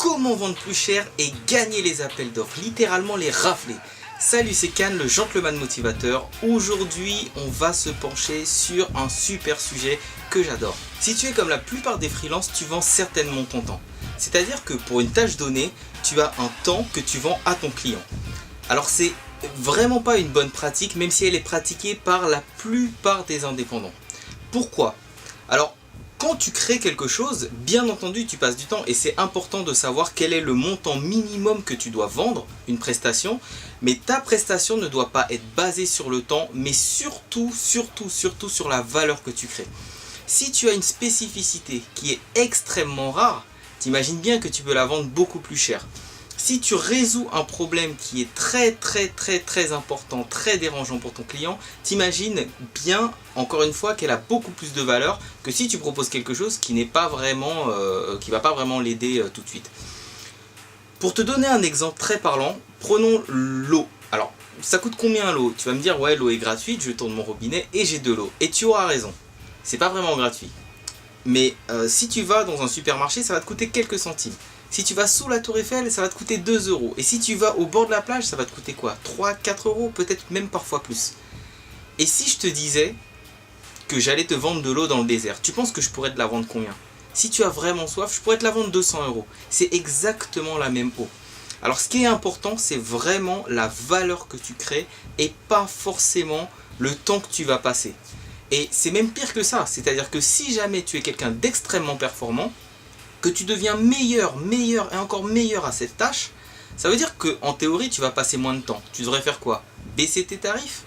comment vendre plus cher et gagner les appels d'offres, littéralement les rafler. Salut, c'est Can, le gentleman motivateur. Aujourd'hui, on va se pencher sur un super sujet que j'adore. Si tu es comme la plupart des freelances, tu vends certainement ton temps. C'est-à-dire que pour une tâche donnée, tu as un temps que tu vends à ton client. Alors c'est vraiment pas une bonne pratique, même si elle est pratiquée par la plupart des indépendants. Pourquoi ? Alors, quand tu crées quelque chose, bien entendu, tu passes du temps et c'est important de savoir quel est le montant minimum que tu dois vendre, une prestation, mais ta prestation ne doit pas être basée sur le temps, mais surtout sur la valeur que tu crées. Si tu as une spécificité qui est extrêmement rare, t'imagines bien que tu peux la vendre beaucoup plus cher. Si tu résous un problème qui est très important, très dérangeant pour ton client, t'imagines bien, encore une fois, qu'elle a beaucoup plus de valeur que si tu proposes quelque chose qui n'est pas vraiment, qui va pas vraiment l'aider tout de suite. Pour te donner un exemple très parlant, prenons l'eau. Alors, ça coûte combien l'eau ? Tu vas me dire, ouais, l'eau est gratuite, je tourne mon robinet et j'ai de l'eau. Et tu auras raison, c'est pas vraiment gratuit. Mais si tu vas dans un supermarché, ça va te coûter quelques centimes. Si tu vas sous la tour Eiffel, ça va te coûter 2 euros. Et si tu vas au bord de la plage, ça va te coûter quoi ? 3, 4 euros, peut-être même parfois plus. Et si je te disais que j'allais te vendre de l'eau dans le désert, tu penses que je pourrais te la vendre combien ? Si tu as vraiment soif, je pourrais te la vendre 200 euros. C'est exactement la même eau. Alors ce qui est important, c'est vraiment la valeur que tu crées et pas forcément le temps que tu vas passer. Et c'est même pire que ça, c'est-à-dire que si jamais tu es quelqu'un d'extrêmement performant, que tu deviens meilleur et encore meilleur à cette tâche, ça veut dire qu'en théorie, tu vas passer moins de temps. Tu devrais faire quoi ? Baisser tes tarifs ?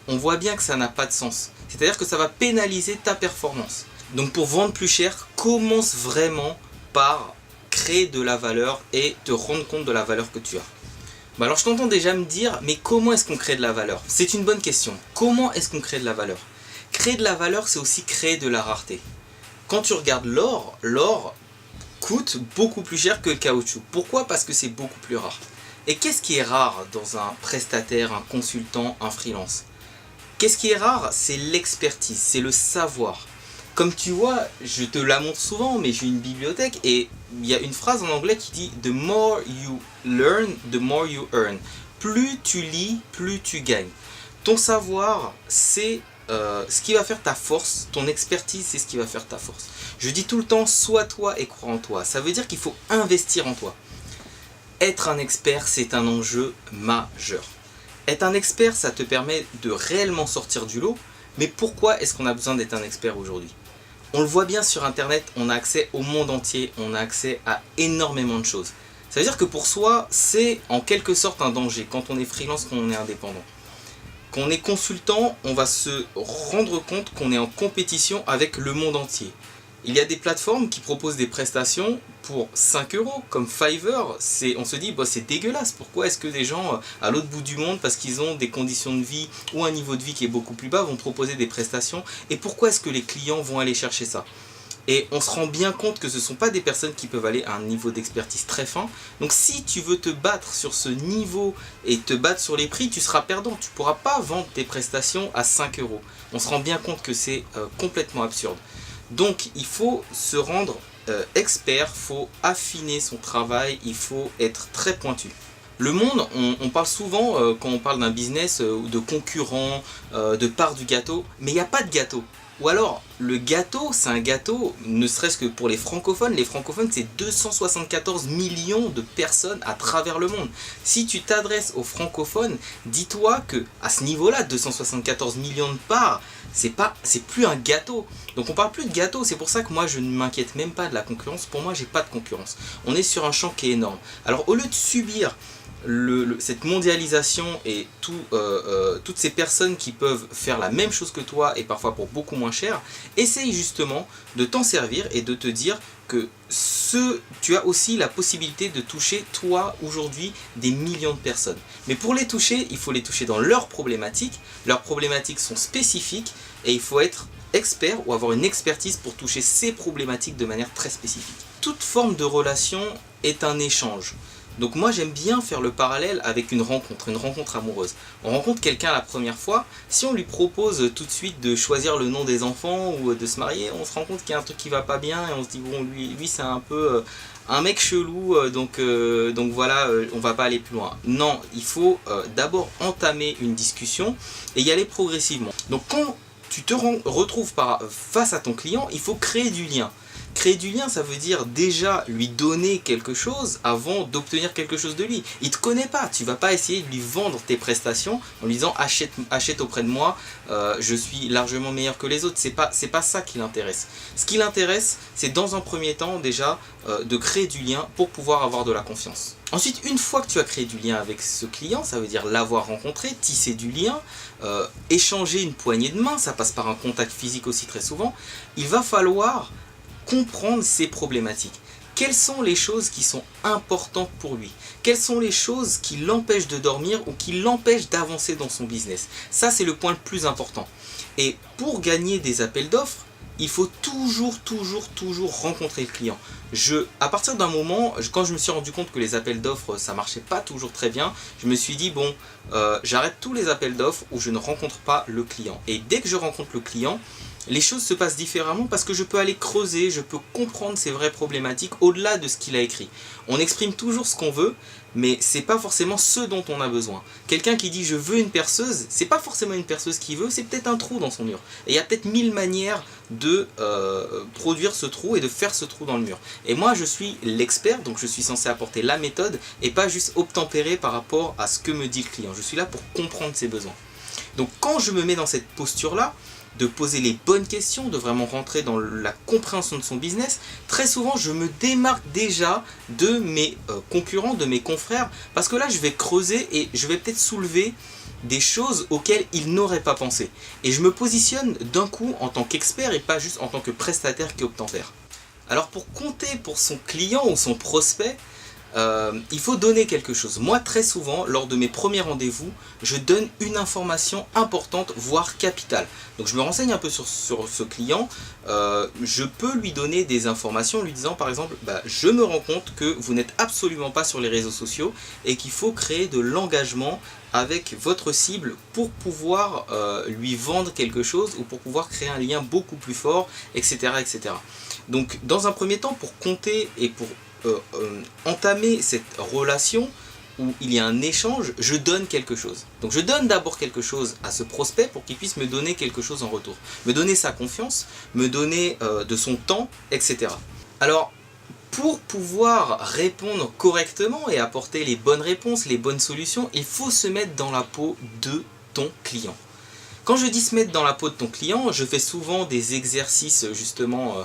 On voit bien que ça n'a pas de sens. C'est-à-dire que ça va pénaliser ta performance. Donc pour vendre plus cher, commence vraiment par créer de la valeur et te rendre compte de la valeur que tu as. Bah alors je t'entends déjà me dire, mais comment est-ce qu'on crée de la valeur ? C'est une bonne question. Comment est-ce qu'on crée de la valeur ? Créer de la valeur, c'est aussi créer de la rareté. Quand tu regardes l'or coûte beaucoup plus cher que le caoutchouc. Pourquoi ? Parce que c'est beaucoup plus rare. Et qu'est-ce qui est rare dans un prestataire, un consultant, un freelance ? Qu'est-ce qui est rare ? C'est l'expertise, c'est le savoir. Comme tu vois, je te la montre souvent, mais j'ai une bibliothèque et il y a une phrase en anglais qui dit « The more you learn, the more you earn ». Plus tu lis, plus tu gagnes. Ton savoir, c'est ce qui va faire ta force, ton expertise, c'est ce qui va faire ta force. Je dis tout le temps, sois toi et crois en toi. Ça veut dire qu'il faut investir en toi. Être un expert, c'est un enjeu majeur. Être un expert, ça te permet de réellement sortir du lot. Mais pourquoi est-ce qu'on a besoin d'être un expert aujourd'hui ? On le voit bien sur Internet, on a accès au monde entier, on a accès à énormément de choses. Ça veut dire que pour soi, c'est en quelque sorte un danger quand on est freelance, quand on est indépendant. Quand on est consultant, on va se rendre compte qu'on est en compétition avec le monde entier. Il y a des plateformes qui proposent des prestations pour 5 euros, comme Fiverr. On se dit, bah, c'est dégueulasse. Pourquoi est-ce que des gens à l'autre bout du monde, parce qu'ils ont des conditions de vie ou un niveau de vie qui est beaucoup plus bas, vont proposer des prestations ? Et pourquoi est-ce que les clients vont aller chercher ça ? Et on se rend bien compte que ce ne sont pas des personnes qui peuvent aller à un niveau d'expertise très fin. Donc si tu veux te battre sur ce niveau et te battre sur les prix, tu seras perdant. Tu ne pourras pas vendre tes prestations à 5 euros. On se rend bien compte que c'est complètement absurde. Donc il faut se rendre expert, il faut affiner son travail, il faut être très pointu. Le monde, on parle souvent, quand on parle d'un business, de concurrents, de part du gâteau, mais il n'y a pas de gâteau. Ou alors, le gâteau, c'est un gâteau, ne serait-ce que pour les francophones. Les francophones, c'est 274 millions de personnes à travers le monde. Si tu t'adresses aux francophones, dis-toi que à ce niveau-là, 274 millions de parts, c'est plus un gâteau. Donc on parle plus de gâteau, c'est pour ça que moi je ne m'inquiète même pas de la concurrence. Pour moi, j'ai pas de concurrence. On est sur un champ qui est énorme. Alors au lieu de subir cette mondialisation et toutes ces personnes qui peuvent faire la même chose que toi et parfois pour beaucoup moins cher, essaye justement de t'en servir et de te dire que tu as aussi la possibilité de toucher toi aujourd'hui des millions de personnes. Mais pour les toucher, il faut les toucher dans leurs problématiques. Leurs problématiques sont spécifiques et il faut être expert ou avoir une expertise pour toucher ces problématiques de manière très spécifique. Toute forme de relation est un échange. Donc moi j'aime bien faire le parallèle avec une rencontre amoureuse. On rencontre quelqu'un la première fois, si on lui propose tout de suite de choisir le nom des enfants ou de se marier, on se rend compte qu'il y a un truc qui va pas bien et on se dit bon lui c'est un peu un mec chelou, donc voilà, on va pas aller plus loin. Non, il faut d'abord entamer une discussion et y aller progressivement. Donc quand tu te retrouves face à ton client, il faut créer du lien. Créer du lien, ça veut dire déjà lui donner quelque chose avant d'obtenir quelque chose de lui. Il ne te connaît pas, tu ne vas pas essayer de lui vendre tes prestations en lui disant achète auprès de moi, je suis largement meilleur que les autres. C'est pas ça qui l'intéresse. Ce qui l'intéresse, c'est dans un premier temps déjà de créer du lien pour pouvoir avoir de la confiance. Ensuite, une fois que tu as créé du lien avec ce client, ça veut dire l'avoir rencontré, tisser du lien, échanger une poignée de main, ça passe par un contact physique aussi très souvent, il va falloir comprendre ses problématiques. Quelles sont les choses qui sont importantes pour lui? Quelles sont les choses qui l'empêchent de dormir ou qui l'empêchent d'avancer dans son business? Ça, c'est le point le plus important. Et pour gagner des appels d'offres, il faut toujours rencontrer le client. À partir d'un moment, quand je me suis rendu compte que les appels d'offres, ça marchait pas toujours très bien, je me suis dit, bon, j'arrête tous les appels d'offres où je ne rencontre pas le client. Et dès que je rencontre le client, les choses se passent différemment parce que je peux aller creuser, je peux comprendre ses vraies problématiques au-delà de ce qu'il a écrit. On exprime toujours ce qu'on veut, mais c'est pas forcément ce dont on a besoin. Quelqu'un qui dit je veux une perceuse, c'est pas forcément une perceuse qu'il veut, c'est peut-être un trou dans son mur. Et il y a peut-être 1000 manières de produire ce trou et de faire ce trou dans le mur. Et moi je suis l'expert, donc je suis censé apporter la méthode et pas juste obtempérer par rapport à ce que me dit le client. Je suis là pour comprendre ses besoins. Donc quand je me mets dans cette posture-là, de poser les bonnes questions, de vraiment rentrer dans la compréhension de son business, très souvent je me démarque déjà de mes concurrents, de mes confrères, parce que là je vais creuser et je vais peut-être soulever des choses auxquelles ils n'auraient pas pensé. Et je me positionne d'un coup en tant qu'expert et pas juste en tant que prestataire qui obtempère. Alors pour compter pour son client ou son prospect, il faut donner quelque chose. Moi, très souvent, lors de mes premiers rendez-vous, je donne une information importante, voire capitale. Donc je me renseigne un peu sur ce client. Je peux lui donner des informations en lui disant par exemple, je me rends compte que vous n'êtes absolument pas sur les réseaux sociaux et qu'il faut créer de l'engagement avec votre cible pour pouvoir lui vendre quelque chose ou pour pouvoir créer un lien beaucoup plus fort, etc., etc. Donc dans un premier temps, pour compter et pour entamer cette relation où il y a un échange, je donne quelque chose. Donc je donne d'abord quelque chose à ce prospect pour qu'il puisse me donner quelque chose en retour. Me donner sa confiance, me donner de son temps, etc. Alors, pour pouvoir répondre correctement et apporter les bonnes réponses, les bonnes solutions, il faut se mettre dans la peau de ton client. Quand je dis se mettre dans la peau de ton client, je fais souvent des exercices justement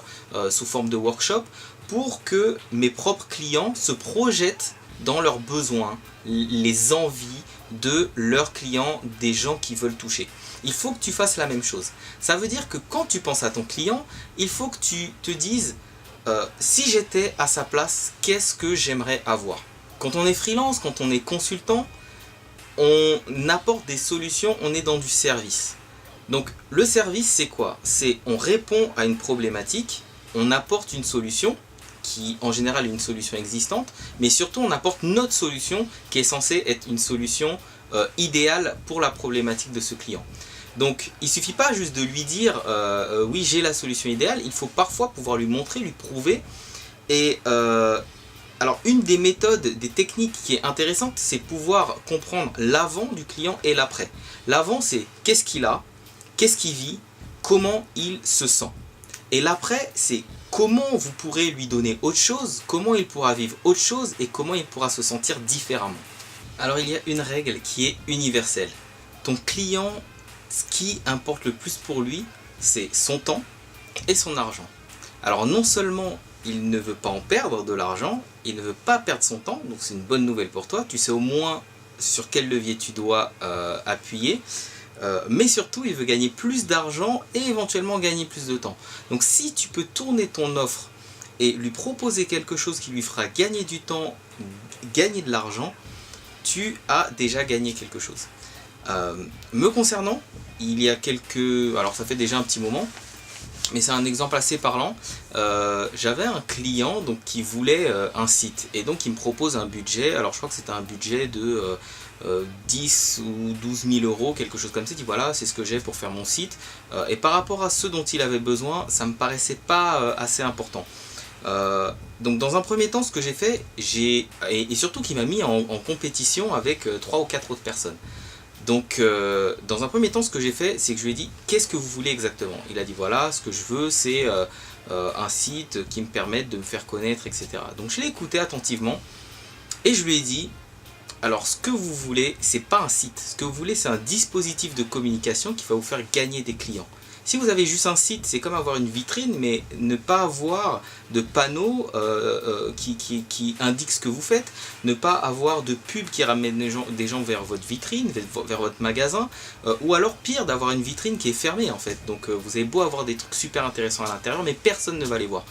sous forme de workshop pour que mes propres clients se projettent dans leurs besoins, les envies de leurs clients, des gens qui veulent toucher. Il faut que tu fasses la même chose. Ça veut dire que quand tu penses à ton client, il faut que tu te dises si j'étais à sa place, qu'est-ce que j'aimerais avoir? Quand on est freelance, quand on est consultant, on apporte des solutions, on est dans du service. Donc le service, c'est quoi? C'est on répond à une problématique, on apporte une solution, qui en général est une solution existante, mais surtout on apporte notre solution qui est censée être une solution idéale pour la problématique de ce client. Donc il ne suffit pas juste de lui dire oui j'ai la solution idéale, il faut parfois pouvoir lui montrer, lui prouver. Et alors une des méthodes, des techniques qui est intéressante, c'est pouvoir comprendre l'avant du client et l'après. L'avant c'est qu'est-ce qu'il a, qu'est-ce qu'il vit, comment il se sent. Et l'après c'est comment vous pourrez lui donner autre chose, comment il pourra vivre autre chose et comment il pourra se sentir différemment. Alors il y a une règle qui est universelle. Ton client, ce qui importe le plus pour lui, c'est son temps et son argent. Alors non seulement il ne veut pas en perdre de l'argent, il ne veut pas perdre son temps, donc c'est une bonne nouvelle pour toi, tu sais au moins sur quel levier tu dois appuyer. Mais surtout il veut gagner plus d'argent et éventuellement gagner plus de temps. Donc si tu peux tourner ton offre et lui proposer quelque chose qui lui fera gagner du temps, gagner de l'argent, tu as déjà gagné quelque chose. Me concernant, il y a alors ça fait déjà un petit moment, mais c'est un exemple assez parlant. J'avais un client donc, qui voulait un site et donc il me propose un budget. Alors je crois que c'était un budget de 10 ou 12 000 euros, quelque chose comme ça. Il dit voilà, c'est ce que j'ai pour faire mon site. Et par rapport à ce dont il avait besoin, ça me paraissait pas assez important. Donc dans un premier temps, ce que j'ai fait, et surtout qu'il m'a mis en compétition avec 3 ou 4 autres personnes. Donc dans un premier temps, ce que j'ai fait, c'est que je lui ai dit qu'est-ce que vous voulez exactement. Il a dit voilà, ce que je veux c'est un site qui me permette de me faire connaître, etc. Donc je l'ai écouté attentivement et je lui ai dit alors ce que vous voulez, c'est pas un site, ce que vous voulez c'est un dispositif de communication qui va vous faire gagner des clients. Si vous avez juste un site, c'est comme avoir une vitrine, mais ne pas avoir de panneaux qui indiquent ce que vous faites, ne pas avoir de pub qui ramène des gens vers votre vitrine, vers votre magasin, ou alors pire, d'avoir une vitrine qui est fermée en fait. Donc vous avez beau avoir des trucs super intéressants à l'intérieur, mais personne ne va les voir.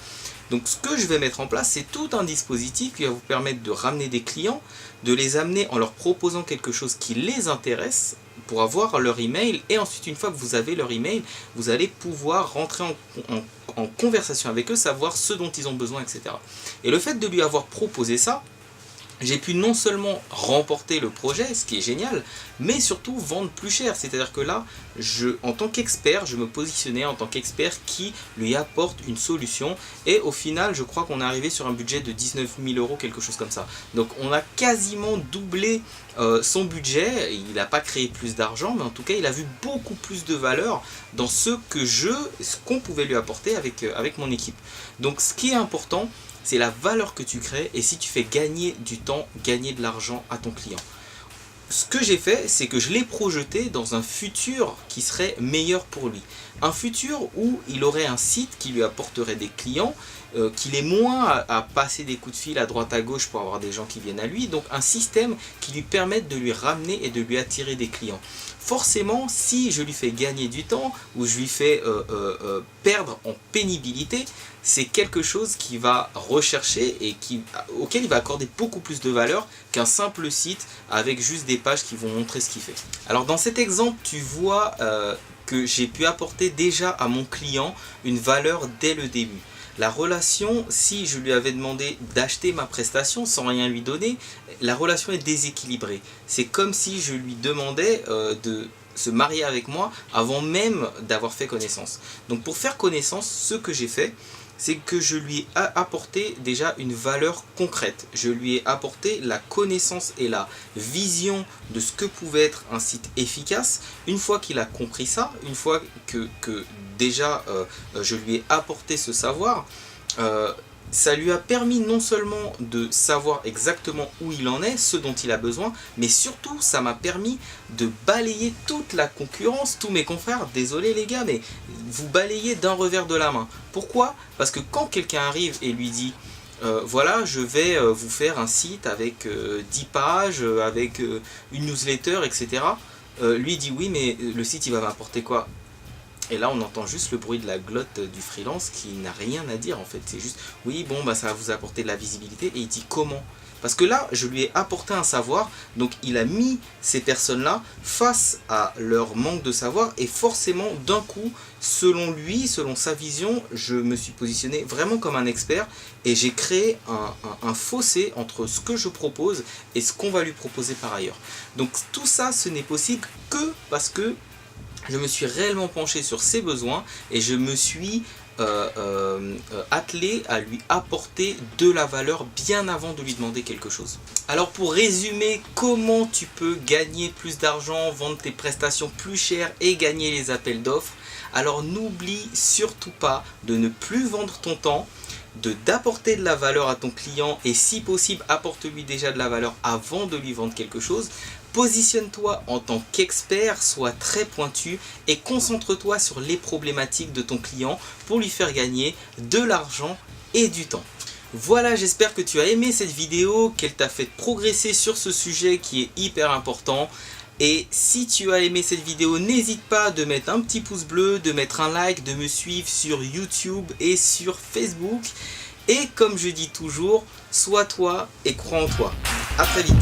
Donc ce que je vais mettre en place, c'est tout un dispositif qui va vous permettre de ramener des clients, de les amener en leur proposant quelque chose qui les intéresse pour avoir leur email, et ensuite une fois que vous avez leur email, vous allez pouvoir rentrer en conversation avec eux, savoir ce dont ils ont besoin, etc. Et le fait de lui avoir proposé ça, j'ai pu non seulement remporter le projet, ce qui est génial, mais surtout vendre plus cher. C'est-à-dire que là, en tant qu'expert, je me positionnais en tant qu'expert qui lui apporte une solution. Et au final, je crois qu'on est arrivé sur un budget de 19 000 euros, quelque chose comme ça. Donc on a quasiment doublé son budget. Il n'a pas créé plus d'argent, mais en tout cas, il a vu beaucoup plus de valeur dans ce qu'on pouvait lui apporter avec mon équipe. Donc ce qui est important, c'est la valeur que tu crées et si tu fais gagner du temps, gagner de l'argent à ton client. Ce que j'ai fait, c'est que je l'ai projeté dans un futur qui serait meilleur pour lui. Un futur où il aurait un site qui lui apporterait des clients, qu'il ait moins à passer des coups de fil à droite à gauche pour avoir des gens qui viennent à lui. Donc un système qui lui permette de lui ramener et de lui attirer des clients. Forcément, si je lui fais gagner du temps ou je lui fais perdre en pénibilité, c'est quelque chose qu'il va rechercher et auquel il va accorder beaucoup plus de valeur qu'un simple site avec juste des pages qui vont montrer ce qu'il fait. Alors dans cet exemple, tu vois que j'ai pu apporter déjà à mon client une valeur dès le début. La relation, si je lui avais demandé d'acheter ma prestation sans rien lui donner, la relation est déséquilibrée. C'est comme si je lui demandais de se marier avec moi avant même d'avoir fait connaissance. Donc pour faire connaissance, ce que j'ai fait, c'est que je lui ai apporté déjà une valeur concrète. Je lui ai apporté la connaissance et la vision de ce que pouvait être un site efficace. Une fois qu'il a compris ça, une fois que déjà je lui ai apporté ce savoir, ça lui a permis non seulement de savoir exactement où il en est, ce dont il a besoin, mais surtout ça m'a permis de balayer toute la concurrence, tous mes confrères. Désolé les gars, mais vous balayez d'un revers de la main. Pourquoi? Parce que quand quelqu'un arrive et lui dit voilà, je vais vous faire un site avec 10 pages, avec une newsletter, etc. Lui dit oui, mais le site il va m'apporter quoi? Et là on entend juste le bruit de la glotte du freelance qui n'a rien à dire en fait. C'est juste oui bon bah ça va vous apporter de la visibilité, et il dit comment? Parce que là je lui ai apporté un savoir, donc il a mis ces personnes là face à leur manque de savoir, et forcément d'un coup, selon lui, selon sa vision, je me suis positionné vraiment comme un expert et j'ai créé un fossé entre ce que je propose et ce qu'on va lui proposer par ailleurs. Donc tout ça ce n'est possible que parce que je me suis réellement penché sur ses besoins et je me suis attelé à lui apporter de la valeur bien avant de lui demander quelque chose. Alors pour résumer, comment tu peux gagner plus d'argent, vendre tes prestations plus chères et gagner les appels d'offres? Alors n'oublie surtout pas de ne plus vendre ton temps, d'apporter de la valeur à ton client, et si possible apporte-lui déjà de la valeur avant de lui vendre quelque chose. Positionne-toi en tant qu'expert, sois très pointu et concentre-toi sur les problématiques de ton client pour lui faire gagner de l'argent et du temps. Voilà, j'espère que tu as aimé cette vidéo, qu'elle t'a fait progresser sur ce sujet qui est hyper important. Et si tu as aimé cette vidéo, n'hésite pas de mettre un petit pouce bleu, de mettre un like, de me suivre sur YouTube et sur Facebook. Et comme je dis toujours, sois toi et crois en toi. A très vite.